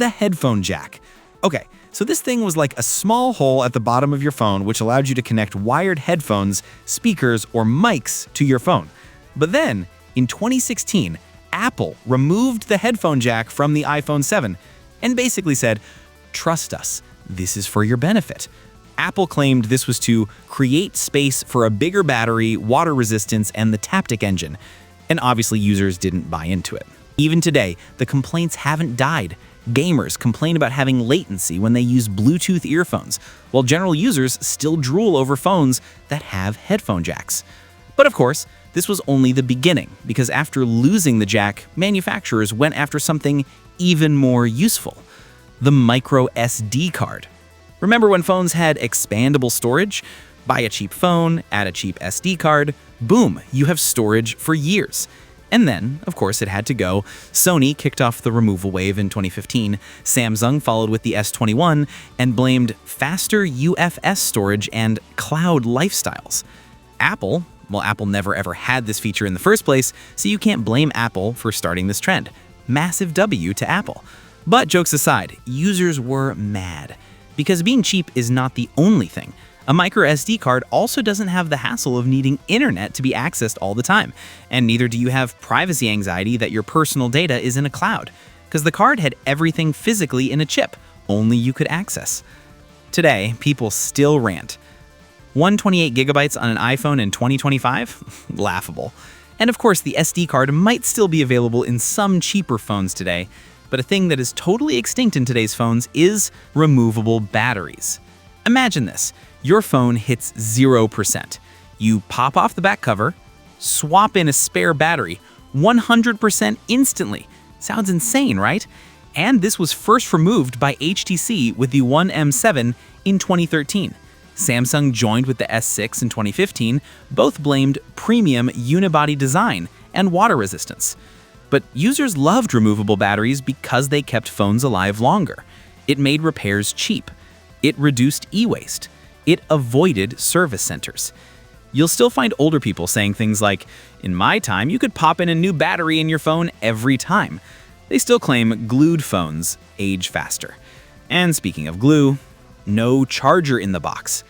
the headphone jack. Okay, so this thing was like a small hole at the bottom of your phone which allowed you to connect wired headphones, speakers, or mics to your phone. But then, in 2016, Apple removed the headphone jack from the iPhone 7 and basically said, "Trust us, this is for your benefit." Apple claimed this was to create space for a bigger battery, water resistance, and the haptic engine. And obviously users didn't buy into it. Even today, the complaints haven't died. Gamers complain about having latency when they use Bluetooth earphones, while general users still drool over phones that have headphone jacks. But of course, this was only the beginning, because after losing the jack, manufacturers went after something even more useful: the micro SD card. Remember when phones had expandable storage? Buy a cheap phone, add a cheap SD card, boom, you have storage for years. And then, of course, it had to go. Sony kicked off the removal wave in 2015, Samsung followed with the S21, and blamed faster UFS storage and cloud lifestyles. Apple never ever had this feature in the first place, so you can't blame Apple for starting this trend. Massive W to Apple. But jokes aside, users were mad. Because being cheap is not the only thing. A micro SD card also doesn't have the hassle of needing internet to be accessed all the time, and neither do you have privacy anxiety that your personal data is in a cloud, because the card had everything physically in a chip, only you could access. Today, people still rant. 128 gigabytes on an iPhone in 2025? Laughable. And of course, the SD card might still be available in some cheaper phones today, but a thing that is totally extinct in today's phones is removable batteries. Imagine this. Your phone hits 0%. You pop off the back cover, swap in a spare battery, 100% instantly. Sounds insane, right? And this was first removed by HTC with the One M7 in 2013. Samsung joined with the S6 in 2015, both blamed premium unibody design and water resistance. But users loved removable batteries because they kept phones alive longer. It made repairs cheap. It reduced e-waste. It avoided service centers. You'll still find older people saying things like, "In my time, you could pop in a new battery in your phone every time." They still claim glued phones age faster. And speaking of glue, no charger in the box.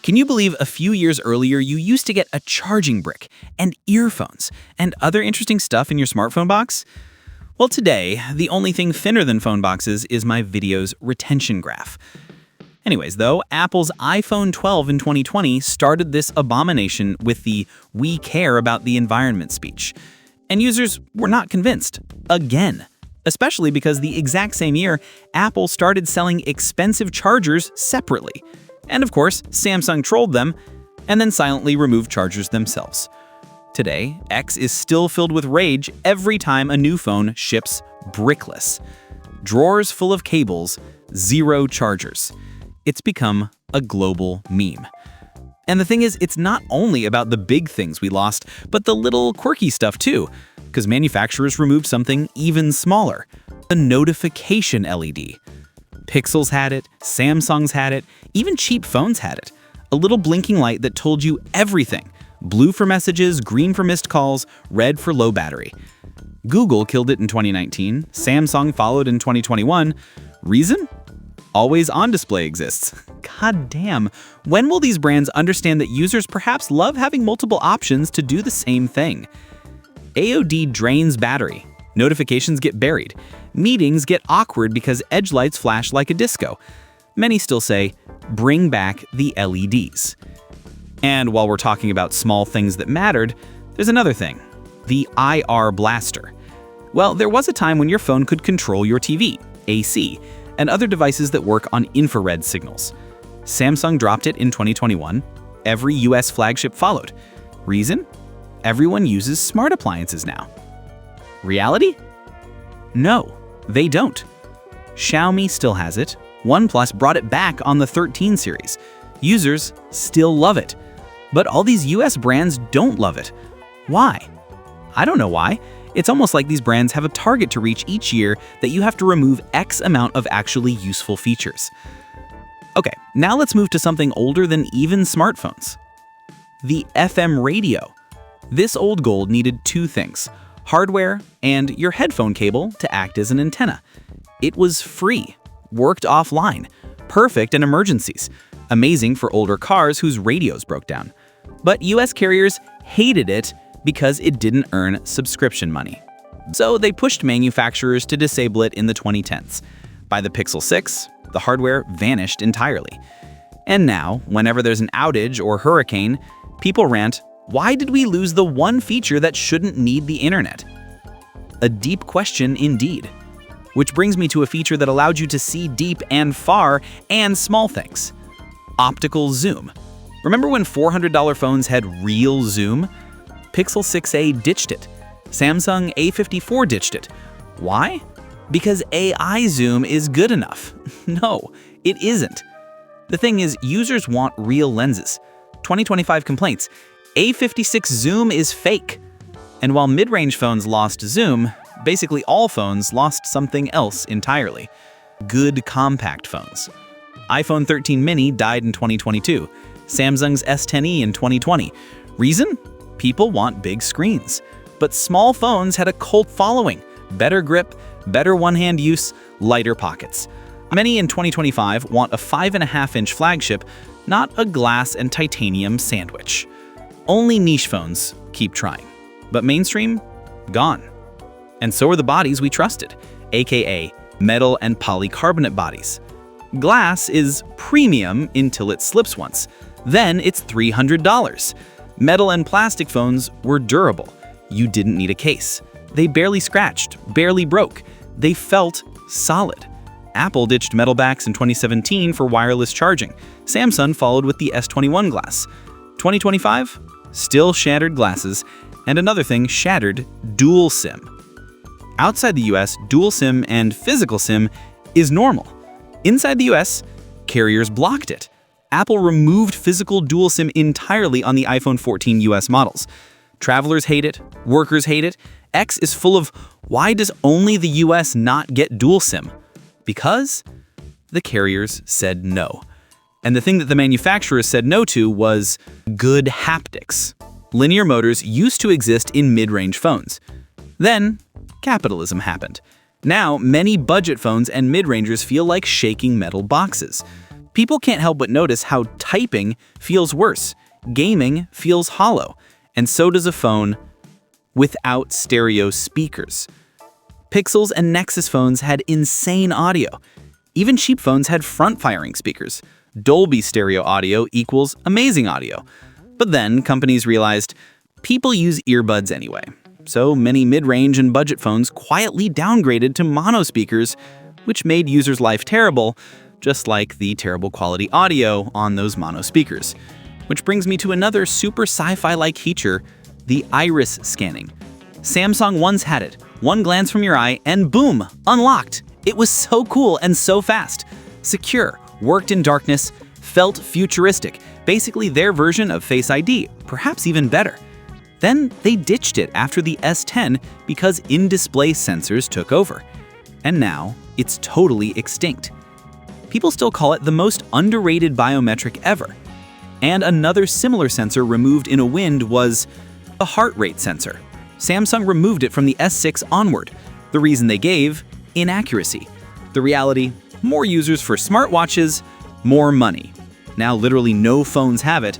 Can you believe a few years earlier you used to get a charging brick and earphones and other interesting stuff in your smartphone box? Well, today, the only thing thinner than phone boxes is my video's retention graph. Anyways, though, Apple's iPhone 12 in 2020 started this abomination with the "we care about the environment" speech. And users were not convinced. Again. Especially because the exact same year, Apple started selling expensive chargers separately. And of course, Samsung trolled them and then silently removed chargers themselves. Today, X is still filled with rage every time a new phone ships Brickless. Drawers full of cables, 0 chargers. It's become a global meme. And the thing is, it's not only about the big things we lost, but the little quirky stuff too, because manufacturers removed something even smaller, the notification LED. Pixels had it, Samsung's had it, even cheap phones had it. A little blinking light that told you everything. Blue for messages, green for missed calls, red for low battery. Google killed it in 2019, Samsung followed in 2021. Reason? Always on display exists. God damn, when will these brands understand that users perhaps love having multiple options to do the same thing? AOD drains battery. Notifications get buried. Meetings get awkward because edge lights flash like a disco. Many still say, bring back the LEDs. And while we're talking about small things that mattered, there's another thing, the IR blaster. Well, there was a time when your phone could control your TV, AC, and other devices that work on infrared signals. Samsung dropped it in 2021. Every US flagship followed. Reason? Everyone uses smart appliances now. Reality? No, they don't. Xiaomi still has it. OnePlus brought it back on the 13 series. Users still love it. But all these US brands don't love it. Why? I don't know why. It's almost like these brands have a target to reach each year that you have to remove X amount of actually useful features. Okay, now let's move to something older than even smartphones. The FM radio. This old gold needed 2 things, hardware and your headphone cable to act as an antenna. It was free, worked offline, perfect in emergencies, amazing for older cars whose radios broke down. But US carriers hated it because it didn't earn subscription money. So they pushed manufacturers to disable it in the 2010s. By the Pixel 6, the hardware vanished entirely. And now, whenever there's an outage or hurricane, people rant, "Why did we lose the one feature that shouldn't need the internet?" A deep question indeed. Which brings me to a feature that allowed you to see deep and far and small things. Optical zoom. Remember when $400 phones had real zoom? Pixel 6a ditched it. Samsung A54 ditched it. Why? Because AI zoom is good enough. No, it isn't. The thing is, users want real lenses. 2025 complaints. A56 zoom is fake. And while mid-range phones lost zoom, basically all phones lost something else entirely. Good compact phones. iPhone 13 mini died in 2022. Samsung's S10e in 2020. Reason? People want big screens. But small phones had a cult following. Better grip, better one-hand use, lighter pockets. Many in 2025 want a 5.5-inch flagship, not a glass and titanium sandwich. Only niche phones keep trying. But mainstream? Gone. And so are the bodies we trusted, aka metal and polycarbonate bodies. Glass is premium until it slips once. Then it's $300. Metal and plastic phones were durable. You didn't need a case. They barely scratched, barely broke. They felt solid. Apple ditched metal backs in 2017 for wireless charging. Samsung followed with the S21 glass. 2025? Still shattered glasses. And another thing, shattered dual SIM. Outside the US, dual SIM and physical SIM is normal. Inside the US, carriers blocked it. Apple removed physical dual SIM entirely on the iPhone 14 US models. Travelers hate it, workers hate it. X is full of, why does only the US not get dual SIM? Because the carriers said no. And the thing that the manufacturers said no to was good haptics. Linear motors used to exist in mid-range phones. Then, capitalism happened. Now, many budget phones and mid-rangers feel like shaking metal boxes. People can't help but notice how typing feels worse, gaming feels hollow, and so does a phone without stereo speakers. Pixels and Nexus phones had insane audio. Even cheap phones had front-firing speakers. Dolby stereo audio equals amazing audio. But then companies realized people use earbuds anyway. So many mid-range and budget phones quietly downgraded to mono speakers, which made users' life terrible, just like the terrible quality audio on those mono speakers. Which brings me to another super sci-fi-like feature, the iris scanning. Samsung once had it. One glance from your eye and boom, unlocked. It was so cool and so fast. Secure, worked in darkness, felt futuristic. Basically their version of Face ID, perhaps even better. Then they ditched it after the S10 because in-display sensors took over. And now it's totally extinct. People still call it the most underrated biometric ever. And another similar sensor removed in a wind was a heart rate sensor. Samsung removed it from the S6 onward. The reason they gave? Inaccuracy. The reality? More users for smartwatches, more money. Now literally no phones have it.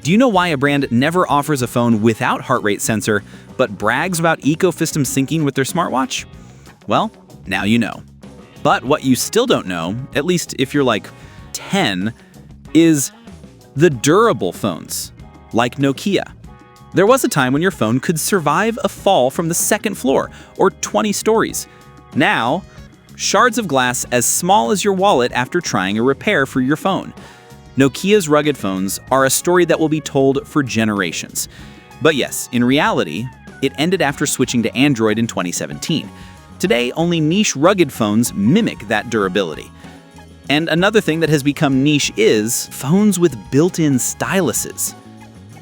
Do you know why a brand never offers a phone without heart rate sensor, but brags about ecosystem syncing with their smartwatch? Well, now you know. But what you still don't know, at least if you're like 10, is the durable phones, like Nokia. There was a time when your phone could survive a fall from the second floor or 20 stories. Now, shards of glass as small as your wallet after trying a repair for your phone. Nokia's rugged phones are a story that will be told for generations. But yes, in reality, it ended after switching to Android in 2017. Today, only niche rugged phones mimic that durability. And another thing that has become niche is phones with built-in styluses.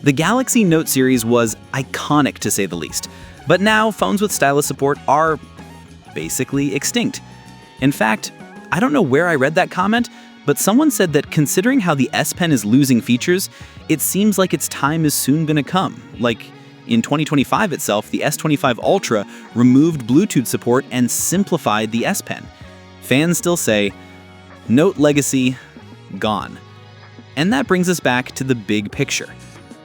The Galaxy Note series was iconic to say the least, but now phones with stylus support are basically extinct. In fact, I don't know where I read that comment, but someone said that considering how the S Pen is losing features, it seems like its time is soon gonna come. Like, in 2025 itself, the S25 Ultra removed Bluetooth support and simplified the S Pen. Fans still say, Note legacy, gone. And that brings us back to the big picture.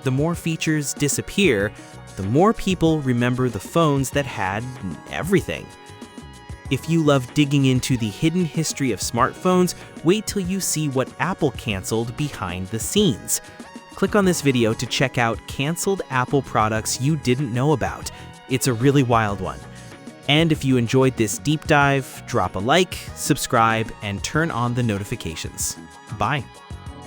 The more features disappear, the more people remember the phones that had everything. If you love digging into the hidden history of smartphones, wait till you see what Apple canceled behind the scenes. Click on this video to check out canceled Apple products you didn't know about. It's a really wild one. And if you enjoyed this deep dive, drop a like, subscribe, and turn on the notifications. Bye.